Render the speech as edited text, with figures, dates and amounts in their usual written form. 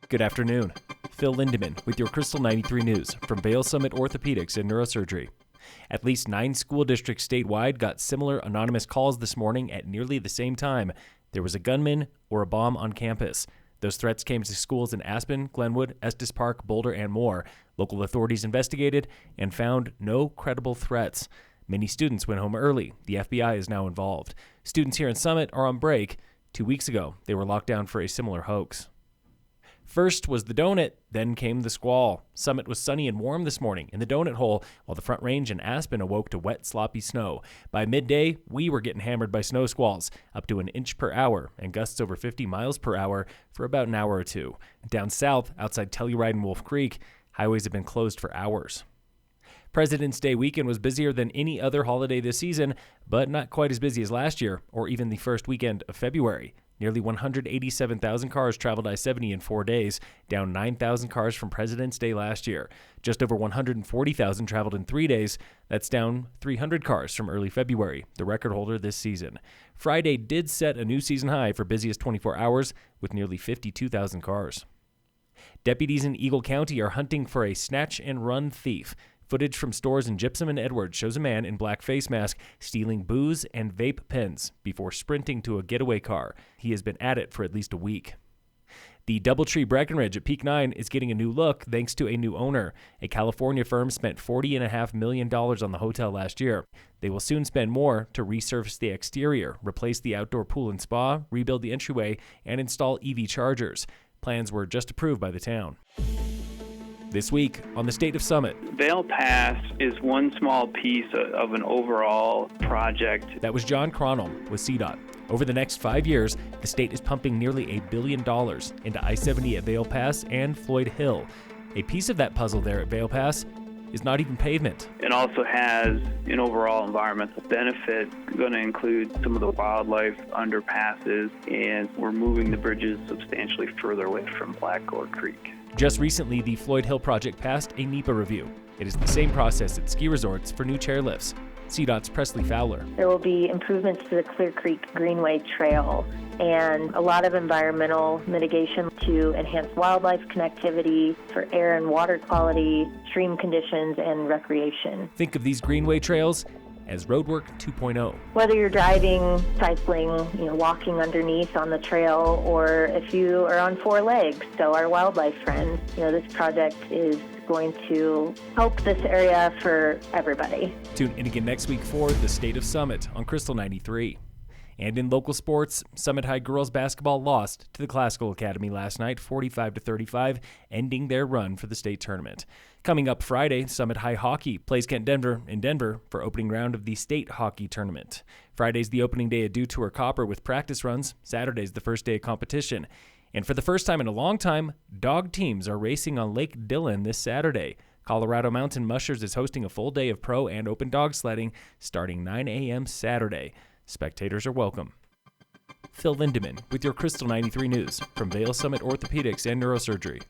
Good afternoon. Phil Lindeman with your Crystal 93 News from Vail Summit Orthopedics and Neurosurgery. At least 9 school districts statewide got similar anonymous calls this morning at nearly the same time. There was a gunman or a bomb on campus. Those threats came to schools in Aspen, Glenwood, Estes Park, Boulder, and more. Local authorities investigated and found no credible threats. Many students went home early. The FBI is now involved. Students here in Summit are on break. 2 weeks ago, they were locked down for a similar hoax. First was the donut, then came the squall. Summit was sunny and warm this morning in the donut hole, while the Front Range and Aspen awoke to wet, sloppy snow. By midday, we were getting hammered by snow squalls, up to 1 inch per hour, and gusts over 50 miles per hour for about an hour or two. Down south, outside Telluride and Wolf Creek, highways have been closed for hours. President's Day weekend was busier than any other holiday this season, but not quite as busy as last year, or even the first weekend of February. Nearly 187,000 cars traveled I-70 in 4 days, down 9,000 cars from President's Day last year. Just over 140,000 traveled in 3 days. That's down 300 cars from early February, the record holder this season. Friday did set a new season high for busiest 24 hours, with nearly 52,000 cars. Deputies in Eagle County are hunting for a snatch-and-run thief. Footage from stores in Gypsum and Edwards shows a man in black face mask stealing booze and vape pens before sprinting to a getaway car. He has been at it for at least a week. The DoubleTree Breck at Peak 9 is getting a new look thanks to a new owner. A California firm spent $40.5 million on the hotel last year. They will soon spend more to resurface the exterior, replace the outdoor pool and spa, rebuild the entryway, and install EV chargers. Plans were just approved by the town. This week on the State of Summit. Vail Pass is one small piece of an overall project. That was John Cronholm with CDOT. Over the next 5 years, the state is pumping nearly $1 billion into I-70 at Vail Pass and Floyd Hill. A piece of that puzzle there at Vail Pass is not even pavement. It also has an overall environmental benefit. It's going to include some of the wildlife underpasses, and we're moving the bridges substantially further away from Black Gourd Creek. Just recently, the Floyd Hill project passed a NEPA review. It is the same process at ski resorts for new chairlifts. CDOT's Presley Fowler. There will be improvements to the Clear Creek Greenway Trail and a lot of environmental mitigation to enhance wildlife connectivity for air and water quality, stream conditions, and recreation. Think of these greenway trails as roadwork 2.0. Whether you're driving, cycling, walking underneath on the trail, or if you are on 4 legs, so our wildlife friends, this project is going to help this area for everybody. Tune in again next week for the State of Summit on Crystal 93. And in local sports, Summit High girls basketball lost to the Classical Academy last night, 45-35, ending their run for the state tournament. Coming up Friday, Summit High hockey plays Kent Denver in Denver for opening round of the state hockey tournament. Friday's the opening day of Dew Tour Copper with practice runs. Saturday's the first day of competition. And for the first time in a long time, dog teams are racing on Lake Dillon this Saturday. Colorado Mountain Mushers is hosting a full day of pro and open dog sledding starting 9 a.m. Saturday. Spectators are welcome. Phil Lindeman with your Crystal 93 News from Vail Summit Orthopedics and Neurosurgery.